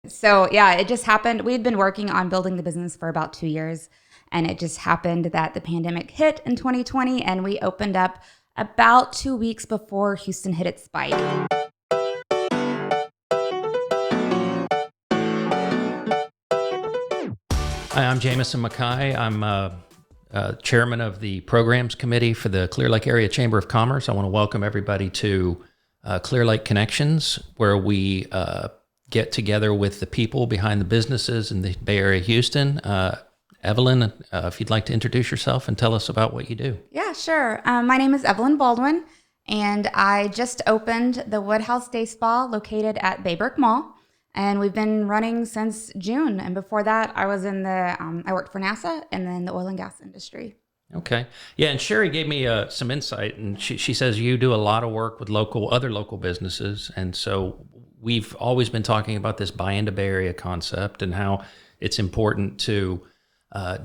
So yeah, it just happened. We'd been working on building the business for about 2 years, and it just happened that the pandemic hit in 2020, and we opened up about 2 weeks before Houston hit its spike. Hi, I'm Jamison Mackay. I'm chairman of the programs committee for the Clear Lake Area Chamber of Commerce. I want to welcome everybody to Clear Lake Connections, where we get together with the people behind the businesses in the Bay Area, Houston. Evelyn, if you'd like to introduce yourself and tell us about what you do. Yeah, sure. My name is Evelyn Baldwin, and I just opened the Woodhouse Day Spa located at Baybrook Mall. And we've been running since June. And before that, I was in I worked for NASA and then the oil and gas industry. Okay. Yeah, and Sherry gave me some insight, and she says you do a lot of work with other local businesses. And so we've always been talking about this buy into Bay Area concept and how it's important to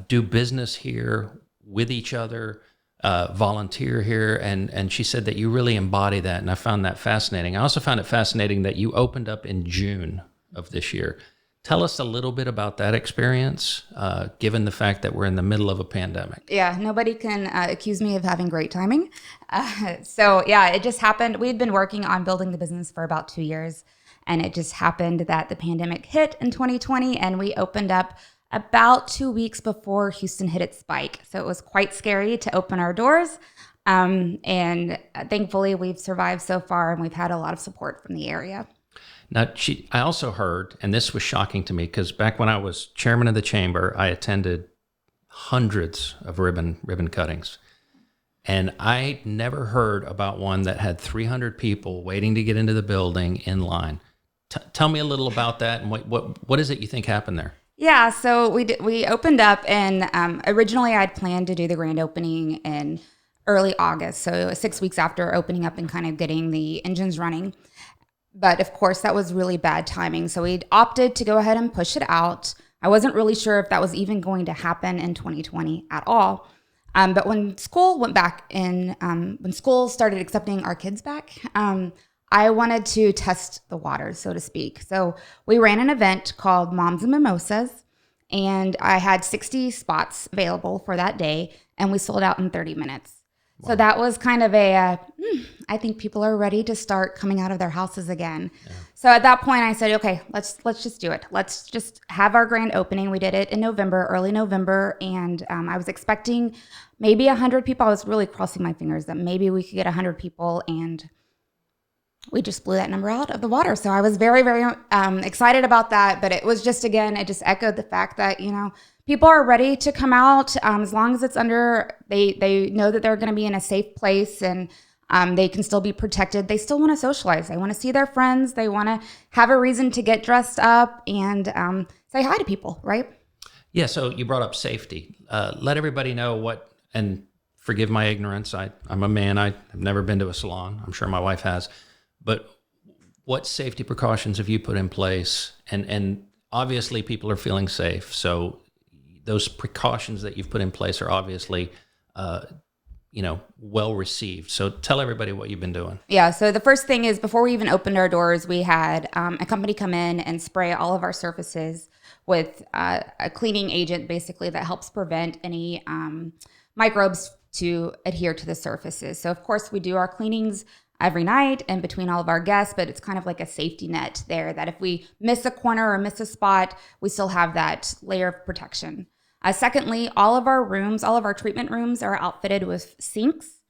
do business here with each other, volunteer here. And she said that you really embody that. And I found that fascinating. I also found it fascinating that you opened up in June of this year. Tell us a little bit about that experience, given the fact that we're in the middle of a pandemic. Yeah, nobody can accuse me of having great timing. So yeah, it just happened. We'd been working on building the business for about 2 years, and it just happened that the pandemic hit in 2020, and we opened up about 2 weeks before Houston hit its spike. So it was quite scary to open our doors. And thankfully, we've survived so far, and we've had a lot of support from the area. Now, I also heard, and this was shocking to me, because back when I was chairman of the chamber, I attended hundreds of ribbon cuttings. And I never heard about one that had 300 people waiting to get into the building in line. Tell me a little about that, and what is it you think happened there? Yeah, so we opened up, and originally I'd planned to do the grand opening in early August, so 6 weeks after opening up and kind of getting the engines running. But of course, that was really bad timing. So we opted to go ahead and push it out. I wasn't really sure if that was even going to happen in 2020 at all. But when school went back in, when school started accepting our kids back, I wanted to test the waters, so to speak. So we ran an event called Moms and Mimosas, and I had 60 spots available for that day, and we sold out in 30 minutes. Wow. So that was kind of I think people are ready to start coming out of their houses again. Yeah. So at that point I said, okay, let's just do it. Let's just have our grand opening. We did it in November, early November. And I was expecting maybe 100 people. I was really crossing my fingers that maybe we could get 100 people, and we just blew that number out of the water. So I was very, very excited about that. But it was just, again, it just echoed the fact that, people are ready to come out as long as it's they know that they're going to be in a safe place, and they can still be protected. They still want to socialize. They want to see their friends. They want to have a reason to get dressed up and say hi to people, right? Yeah, so you brought up safety. Let everybody know and forgive my ignorance. I'm a man. I've never been to a salon. I'm sure my wife has. But what safety precautions have you put in place? And obviously people are feeling safe. So those precautions that you've put in place are obviously, well received. So tell everybody what you've been doing. Yeah. So the first thing is, before we even opened our doors, we had a company come in and spray all of our surfaces with a cleaning agent, basically, that helps prevent any microbes to adhere to the surfaces. So of course we do our cleanings every night and between all of our guests, but it's kind of like a safety net there, that if we miss a corner or miss a spot, we still have that layer of protection. Secondly, all of our treatment rooms are outfitted with sinks.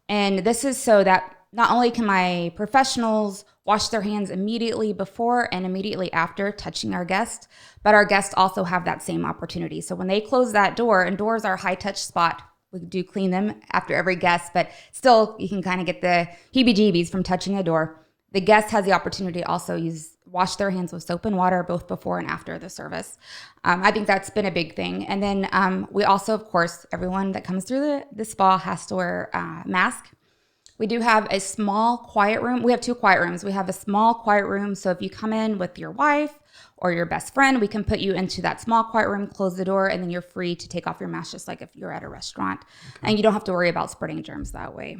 And this is so that not only can my professionals wash their hands immediately before and immediately after touching our guests, but our guests also have that same opportunity. So when they close that door, and doors are a high touch spot, we do clean them after every guest, but still you can kind of get the heebie-jeebies from touching a door. The guest has the opportunity to also wash their hands with soap and water, both before and after the service. I think that's been a big thing. And then we also, of course, everyone that comes through the spa has to wear a mask. We do have a small quiet room. We have 2 quiet rooms. We have a small quiet room. So if you come in with your wife or your best friend, we can put you into that small quiet room, close the door, and then you're free to take off your mask just like if you're at a restaurant. Okay. And you don't have to worry about spreading germs that way.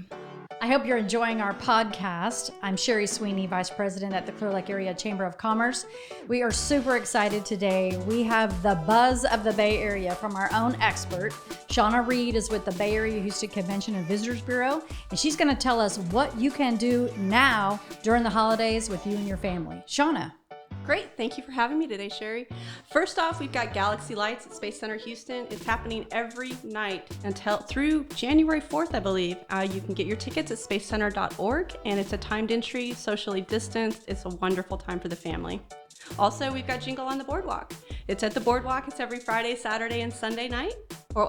I hope you're enjoying our podcast. I'm Sherry Sweeney, Vice President at the Clear Lake Area Chamber of Commerce. We are super excited today. We have the buzz of the Bay Area from our own expert. Shauna Reed is with the Bay Area Houston Convention and Visitors Bureau, and she's going to tell us what you can do now during the holidays with you and your family. Shauna. Great. Thank you for having me today, Sherry. First off, we've got Galaxy Lights at Space Center Houston. It's happening every night until through January 4th, I believe. You can get your tickets at spacecenter.org, and it's a timed entry, socially distanced. It's a wonderful time for the family. Also, we've got Jingle on the Boardwalk. It's at the Boardwalk. It's every Friday, Saturday, and Sunday night,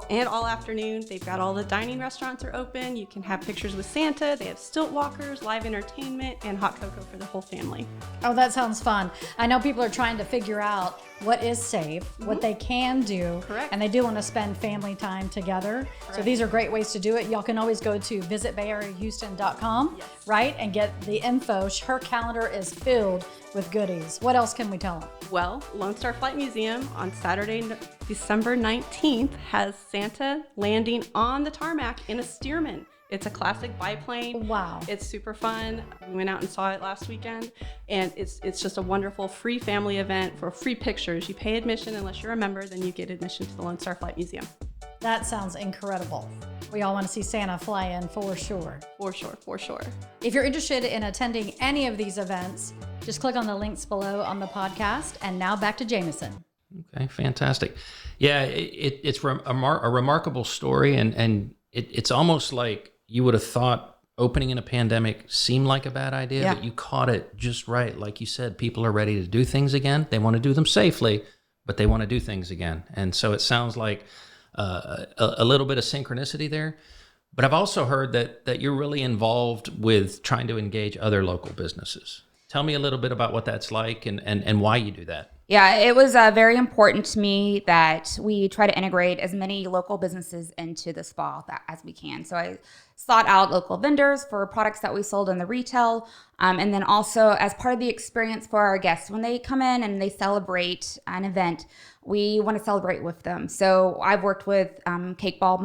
and all afternoon. They've got all the dining restaurants are open. You can have pictures with Santa. They have stilt walkers, live entertainment, and hot cocoa for the whole family. Oh, that sounds fun. I know people are trying to figure out what is safe, what they can do. Correct. And they do want to spend family time together. Correct. So these are great ways to do it. Y'all can always go to visitbayareahouston.com, yes, right? And get the info. Her calendar is filled with goodies. What else can we tell them? Well, Lone Star Flight Museum on Saturday, December 19th has Santa landing on the tarmac in a Stearman. It's a classic biplane. Wow. It's super fun. We went out and saw it last weekend, and it's just a wonderful free family event for free pictures. You pay admission unless you're a member, then you get admission to the Lone Star Flight Museum. That sounds incredible. We all want to see Santa fly in for sure. For sure, for sure. If you're interested in attending any of these events, just click on the links below on the podcast. And now back to Jameson. Okay, fantastic. Yeah, it's a remarkable story, and it's almost like you would have thought opening in a pandemic seemed like a bad idea, but you caught it just right. Like you said, people are ready to do things again. They want to do them safely, but they want to do things again. And so it sounds like a little bit of synchronicity there. But I've also heard that you're really involved with trying to engage other local businesses. Tell me a little bit about what that's like and why you do that. Yeah, it was very important to me that we try to integrate as many local businesses into the spa as we can. So I sought out local vendors for products that we sold in the retail. And then also as part of the experience for our guests, when they come in and they celebrate an event, we want to celebrate with them. So I've worked with Cake Ball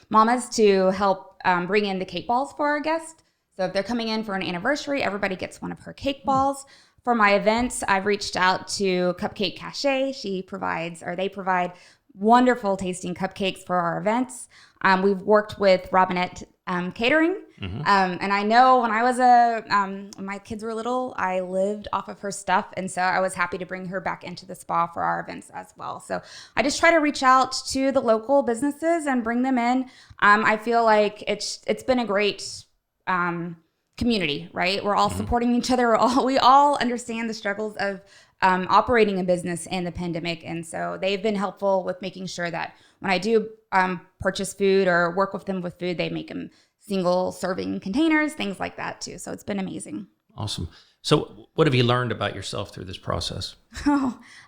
Mamas to help bring in the cake balls for our guests. So if they're coming in for an anniversary, everybody gets one of her cake balls. For my events, I've reached out to Cupcake Cache. They provide wonderful tasting cupcakes for our events. We've worked with Robinette Catering. Mm-hmm. And I know when I was when my kids were little, I lived off of her stuff. And so I was happy to bring her back into the spa for our events as well. So I just try to reach out to the local businesses and bring them in. I feel like it's been a great community, right? We're all supporting each other. We all understand the struggles of operating a business in the pandemic. And so they've been helpful with making sure that when I do purchase food or work with them with food, they make them single serving containers, things like that too. So it's been amazing. Awesome. So what have you learned about yourself through this process?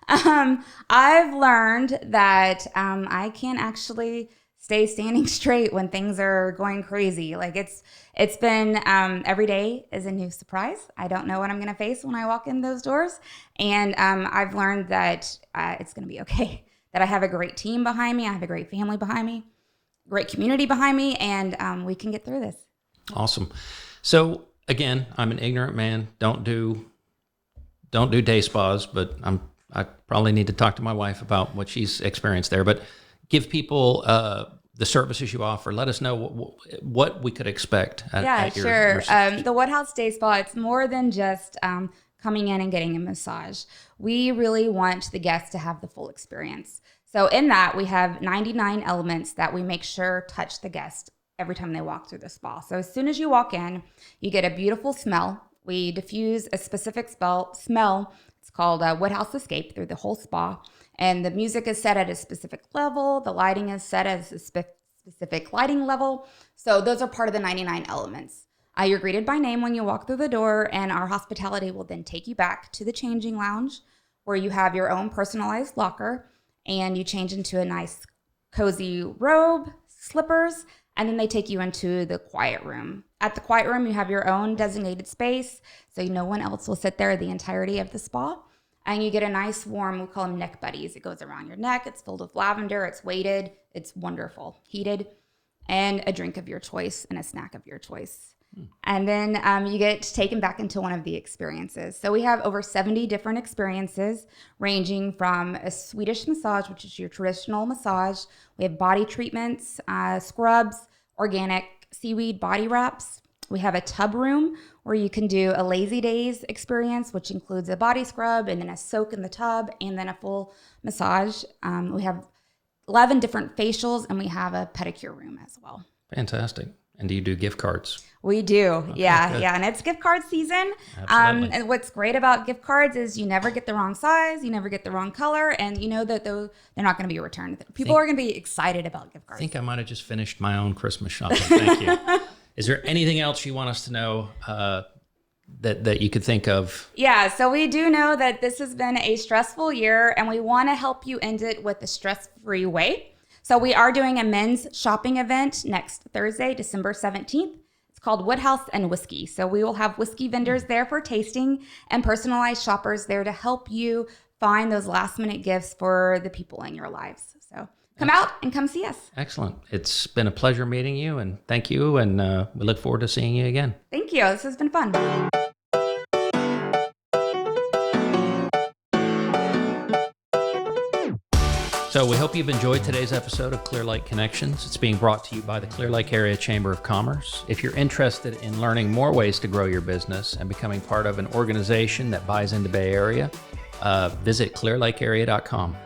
I've learned that I can actually stay standing straight when things are going crazy. Like it's been every day is a new surprise. I don't know what I'm going to face when I walk in those doors. And I've learned that it's going to be okay, that I have a great team behind me. I have a great family behind me, great community behind me, and we can get through this. Awesome. So again, I'm an ignorant man. Don't do day spas, but I probably need to talk to my wife about what she's experienced there. But give people the services you offer. Let us know what we could expect at your sure. The Woodhouse Day Spa, it's more than just coming in and getting a massage. We really want the guests to have the full experience. So in that, we have 99 elements that we make sure touch the guest every time they walk through the spa. So as soon as you walk in, you get a beautiful smell. We diffuse a specific smell. It's called Woodhouse Escape through the whole spa. And the music is set at a specific level. The lighting is set at a specific lighting level. So those are part of the 99 elements. You're greeted by name when you walk through the door, and our hospitality will then take you back to the changing lounge where you have your own personalized locker, and you change into a nice cozy robe, slippers, and then they take you into the quiet room. At the Quiet Room, you have your own designated space, so no one else will sit there the entirety of the spa. And you get a nice warm, we call them neck buddies. It goes around your neck. It's filled with lavender. It's weighted. It's wonderful. Heated. And a drink of your choice and a snack of your choice. And then you get taken back into one of the experiences. So we have over 70 different experiences, ranging from a Swedish massage, which is your traditional massage. We have body treatments, scrubs, organic seaweed body wraps. We have a tub room where you can do a lazy days experience, which includes a body scrub and then a soak in the tub and then a full massage. We have 11 different facials, and we have a pedicure room as well. Fantastic. And do you do gift cards? We do. Okay, Yeah. good. Yeah. And it's gift card season. Absolutely. And what's great about gift cards is you never get the wrong size, you never get the wrong color, and you know that they're not going to be returned. People are going to be excited about gift I cards. think I might have just finished my own Christmas shopping. Thank you. Is there anything else you want us to know that you could think of? Yeah, so we do know that this has been a stressful year, and we want to help you end it with a stress-free way. So we are doing a men's shopping event next Thursday, December 17th. It's called Woodhouse and Whiskey. So we will have whiskey vendors there for tasting and personalized shoppers there to help you find those last-minute gifts for the people in your lives. So come out and come see us. Excellent. It's been a pleasure meeting you, and thank you. And we look forward to seeing you again. Thank you. This has been fun. So we hope you've enjoyed today's episode of Clear Lake Connections. It's being brought to you by the Clear Lake Area Chamber of Commerce. If you're interested in learning more ways to grow your business and becoming part of an organization that buys into Bay Area, visit clearlakearea.com.